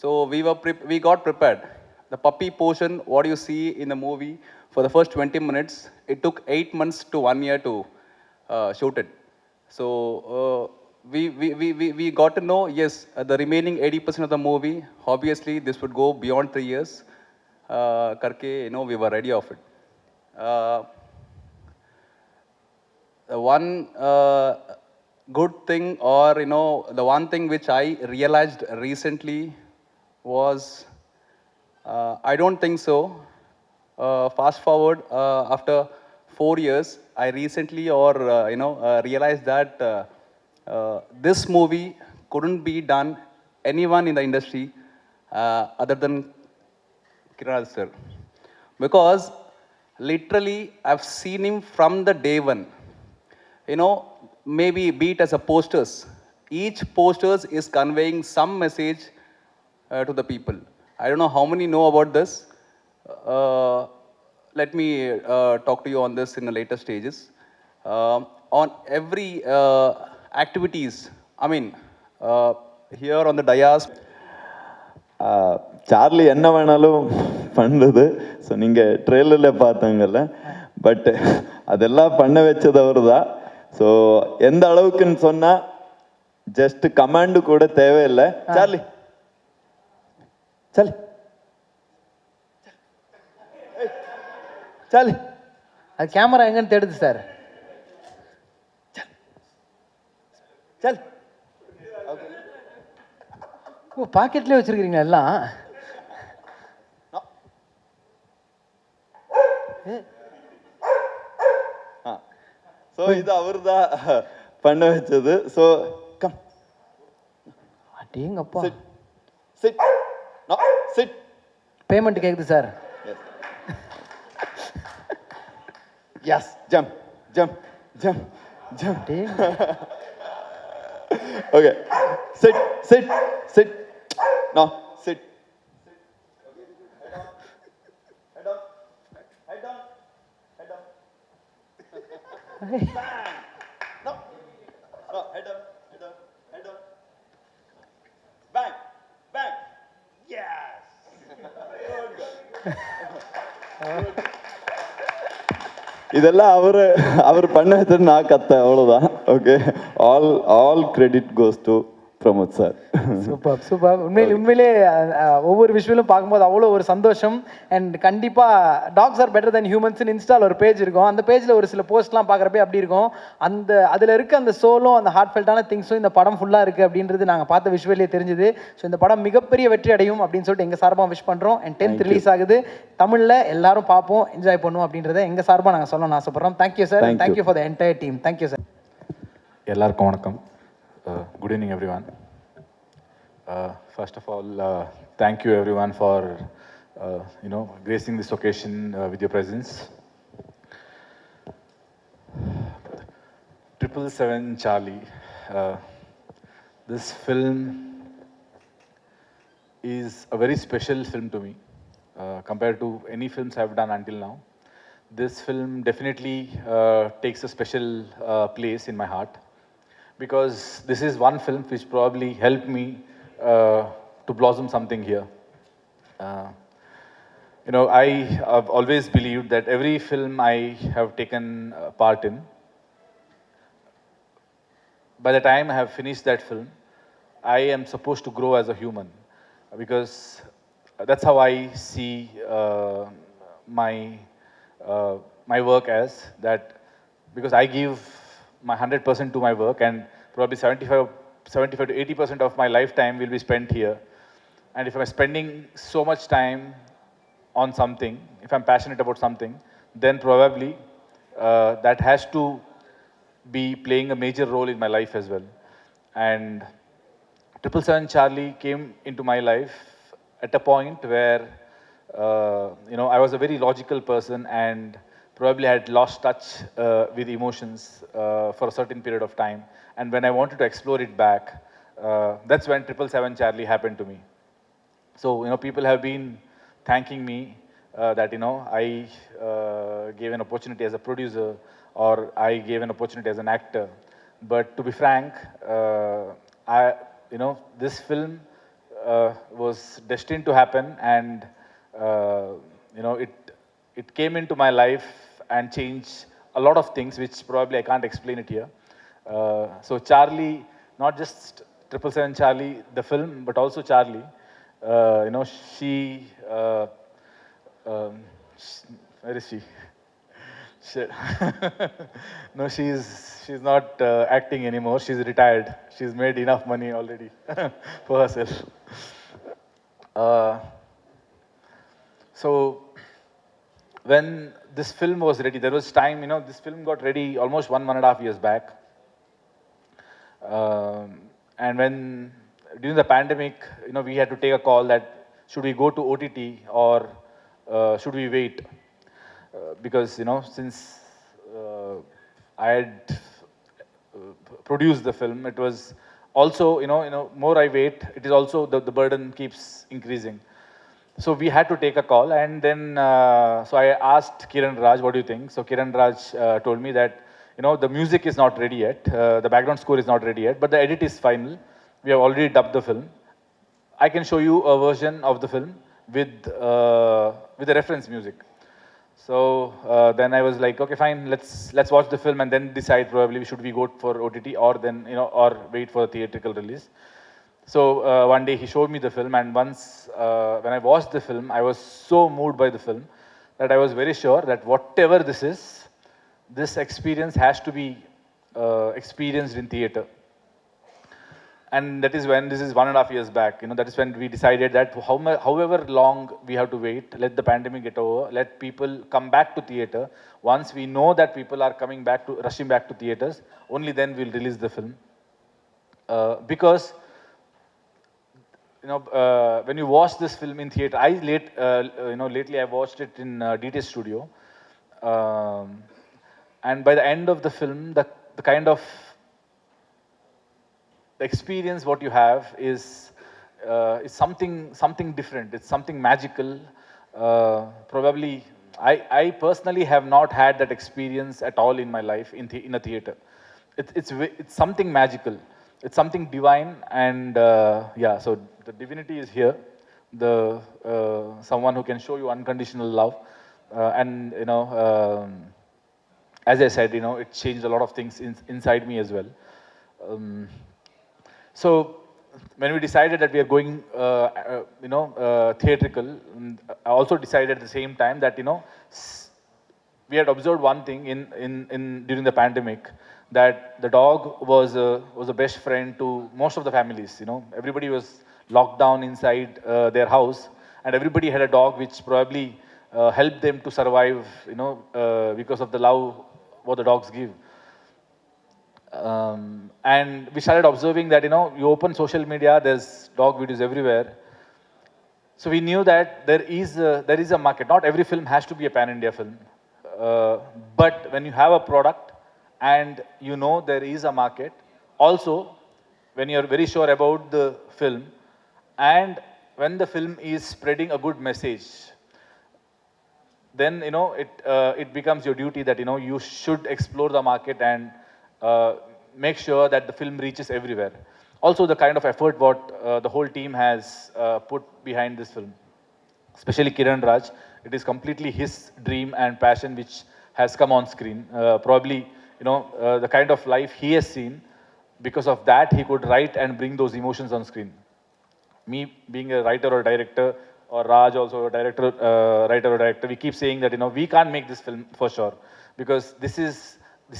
So we got prepared. The puppy portion, what you see in the movie, for the first 20 minutes, it took 8 months to 1 year to shoot it. So we got to know, yes, the remaining 80% of the movie, obviously this would go beyond 3 years. Karke, we were ready of it. Uh, the one good thing, or the one thing which I realized recently was, I don't think so. Fast forward, after 4 years, I recently realized that this movie couldn't be done anyone in the industry other than Kiran sir, because literally I've seen him from the day one. Maybe be it as a posters, each posters is conveying some message to the people. I don't know how many know about this. uh, Let me talk to you on this in the later stages. On every activities, I mean, uh, here on the dais. Charlie என்ன வேணாலும் பண்ணுறது. So நீங்கள் ட்ரெயிலரில் பார்த்தாங்கல்ல, but அதெல்லாம் பண்ண வச்சது அவர் தான். So எந்த அளவுக்குன்னு சொன்னால், ஜஸ்ட் கமாண்டு கூட தேவையில்லை. சார்லி சல் சல், அது கேமரா எங்கன்னு தேடுது சார். சல், ஓ, பாக்கெட்லேயே வச்சிருக்கிறீங்களா எல்லாம்? ஸோ இது அவர் தான் பண்ண வச்சது. ஸோ கம், அடேங்கப்பா. Sit sit no sit. Payment கேக்குது sir. Yes, jump jump jump jump. Okay, sit sit sit. No sit. Head down, head down, head down. Bang. No, no, head down, head down, head down. Bang, bang. Yes. இதெல்லாம் அவர் பண்ண வச்சது, நான் கத்த, அவ்வளோதான். Okay, all credit goes to Pramod sir. Super super. உண்மையிலே ஒவ்வொரு விஷயங்களும் பார்க்கும்போது அவ்வளோ ஒரு சந்தோஷம். அண்ட் கண்டிப்பாக டாக்ஸ் ஆர் பெட்டர் தென் ஹியூமன்ஸ்னு இன்ஸ்டால் ஒரு பேஜ் இருக்கும். அந்த பேஜில் ஒரு சில போஸ்ட்லாம் பார்க்குறப்ப அப்படி இருக்கும். அதில் இருக்க அந்த சோலும் அந்த ஹார்ட்ஃபெல்ட்டான திங்ஸும் இந்த படம் ஃபுல்லாக இருக்குது அப்படின்றது நாங்கள் பார்த்த விஷுவலே தெரிஞ்சுது. ஸோ இந்த படம் மிகப்பெரிய வெற்றி அடையும் அப்படின்னு சொல்லிட்டு எங்கள் சார்பாக விஷ் பண்ணுறோம். அண்ட் 10th ரிலீஸ் ஆகுது. தமிழில் எல்லாரும் பார்ப்போம், என்ஜாய் பண்ணுவோம் அப்படின்றத எங்கள் சார்பாக நாங்கள் சொல்லணும்னு ஆசைப்படுறோம். Thank you sir. Thank you for the entire team. Thank you sir. எல்லாருக்கும் வணக்கம். Good evening, everyone. First of all, thank you everyone for gracing this occasion with your presence. 777 Charlie. This film is a very special film to me compared to any films I've done until now. This film definitely takes a special place in my heart, because this is one film which probably helped me to blossom something here. I have always believed that every film I have taken part in, by the time I have finished that film, I am supposed to grow as a human, because that's how I see my work as that, because I give my 100% to my work, and probably 75 to 80% of my lifetime will be spent here. And if I'm spending so much time on something, if I'm passionate about something, then probably that has to be playing a major role in my life as well. And 777 Charlie came into my life at a point where I was a very logical person, and probably I had lost touch with emotions for a certain period of time. And when I wanted to explore it back, that's when 777 Charlie happened to me. So, people have been thanking me that, I gave an opportunity as a producer, or I gave an opportunity as an actor. But to be frank, this film was destined to happen, and you know, it came into my life and changed a lot of things, which probably I can't explain it here. So Charlie, not just 777 Charlie, the film, but also Charlie. You know, where is she? Shit. No, she's not acting anymore. She's retired. She's made enough money already for herself. Uh, so when this film was ready, there was time. You know, this film got ready almost 1.5 years back. And when during the pandemic, you know, we had to take a call that should we go to OTT or should we wait? Because, you know, since I had produced the film, it was also, more I wait, it is also the burden keeps increasing. So we had to take a call, and then so I asked Kiran Raj, what do you think? So Kiran Raj told me that, you know, the music is not ready yet, the background score is not ready yet, but the edit is final. We have already dubbed the film. I can show you a version of the film with the reference music. So then I was like, okay, fine, let's watch the film and then decide probably should we go for OTT or then, you know, or wait for a theatrical release. So one day he showed me the film, and once when I watched the film, I was so moved by the film that I was very sure that whatever this is, this experience has to be experienced in theater. And that is when, this is 1.5 years back, you know, that is when we decided that however long we have to wait, let the pandemic get over, let people come back to theater. Once we know that people are coming back to, rushing back to theaters, only then we'll release the film. Because, you know, when you watch this film in theater, lately I watched it in DT Studio. And by the end of the film, the kind of the experience what you have is something different. It's something magical. Probably, I personally have not had that experience at all in my life in a theater. It's something magical. It's something divine, and yeah. So the divinity is here. The someone who can show you unconditional love, and you know, as I said, you know, it changed a lot of things inside me as well. So when we decided that we are going, theatrical, I also decided at the same time that, you know, we had observed one thing during the pandemic, that the dog was a best friend to most of the families. You know, everybody was locked down inside their house, and everybody had a dog which probably helped them to survive. You know, because of the love what the dogs give. And we started observing that, you know, you open social media, there's dog videos everywhere. So we knew that there is a market. Not every film has to be a pan-India film. But when you have a product and you know there is a market, also when you're very sure about the film and when the film is spreading a good message, then, you know, it becomes your duty that, you know, you should explore the market and make sure that the film reaches everywhere. Also, the kind of effort what the whole team has put behind this film, especially Kiran Raj, it is completely his dream and passion which has come on screen. Probably, you know, the kind of life he has seen, because of that he could write and bring those emotions on screen. Me being a writer or director, or Raj also a director, writer or director, we keep saying that, you know, we can't make this film for sure, because this is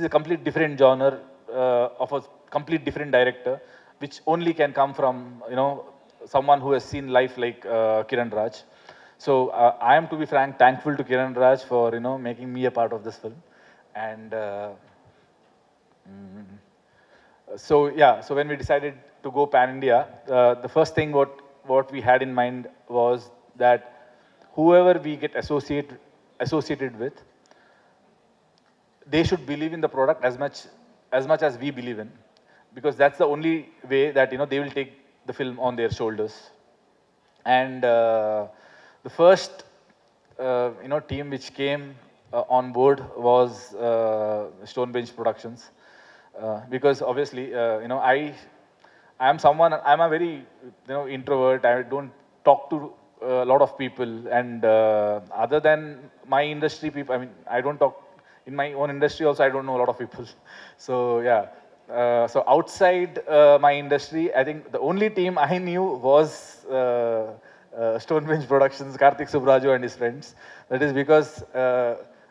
a complete different genre of a complete different director, which only can come from, you know, someone who has seen life like Kiran Raj. So I am, to be frank, thankful to Kiran Raj for, you know, making me a part of this film. And so yeah, so when we decided to go pan-India, the first thing what we had in mind was that whoever we get associated with, they should believe in the product as much as we believe in, because that's the only way that, you know, they will take the film on their shoulders. And the first team which came on board was Stone Bench Productions, because obviously, you know, I I'm a very, introvert. I don't talk to a lot of people, and other than my industry people, I mean, I don't talk in my own industry also. I don't know a lot of people. So yeah. So outside my industry, I think the only team I knew was Stonebench Productions, Karthik Subraju and his friends. That is because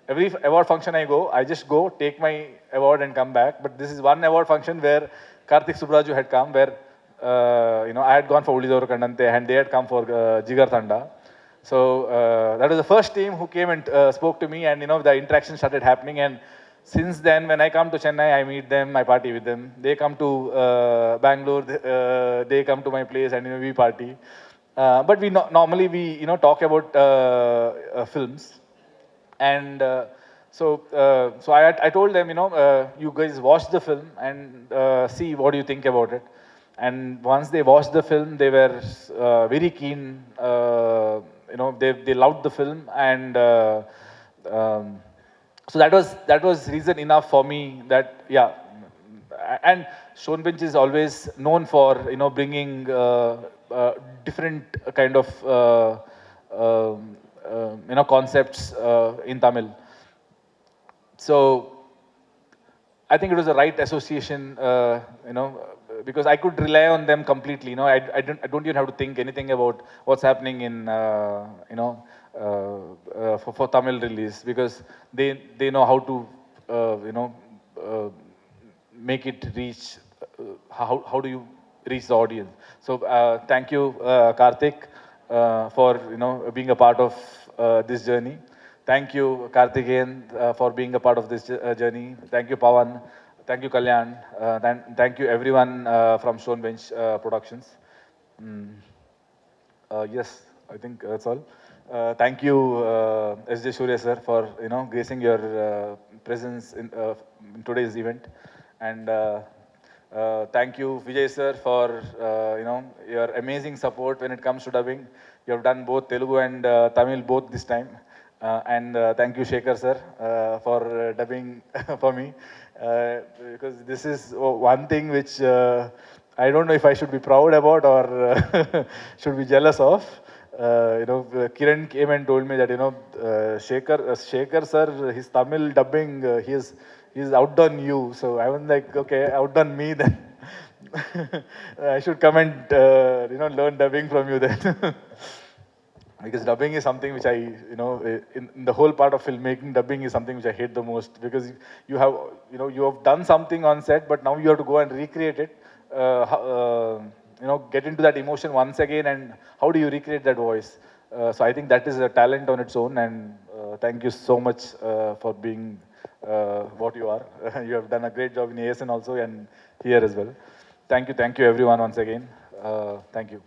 every award function I go, I just go, take my award and come back. But this is one award function where Karthik Subraju had come, where I had gone for Ulidoro Kandante and they had come for Jigar Thanda. So that was the first team who came and spoke to me, and the interaction started happening. And since then, when I come to Chennai, I meet them, I party with them. They come to Bangalore, they come to my place, and we party. But we normally we talk about films, and I told them, you guys watch the film and see what do you think about it. And once they watched the film, they were very keen. They loved the film, and so that was reason enough for me that yeah. And Stonebench is always known for bringing different kind of concepts in Tamil. So I think it was the right association, because I could rely on them completely. I don't even have to think anything about what's happening in, for Tamil release, because they know how to, make it reach. How do you reach the audience? So thank you, Karthik, for being a part of this journey. Thank you, Karthikeyan, for being a part of this journey. Thank you, Pawan. Thank you, Kalyan. Thank you, everyone from Stonebench Productions. Yes, I think that's all. Thank you, S.J. Surya sir, for gracing your presence in today's event, and thank you, Vijay sir, for your amazing support when it comes to dubbing. You have done both Telugu and Tamil both this time. And thank you, Shekhar sir, for dubbing for me. Because this is one thing which I don't know if I should be proud about or should be jealous of. Kiran came and told me that, Shekhar sir, his Tamil dubbing, he's outdone you. So I was like, okay, outdone me then. I should come and, learn dubbing from you then. Because dubbing is something which in the whole part of filmmaking, dubbing is something which I hate the most, because you have done something on set, but now you have to go and recreate it, get into that emotion once again, and how do you recreate that voice? So I think that is a talent on its own, and thank you so much for being what you are. You have done a great job in ASN also, and here as well. Thank you everyone once again. Thank you.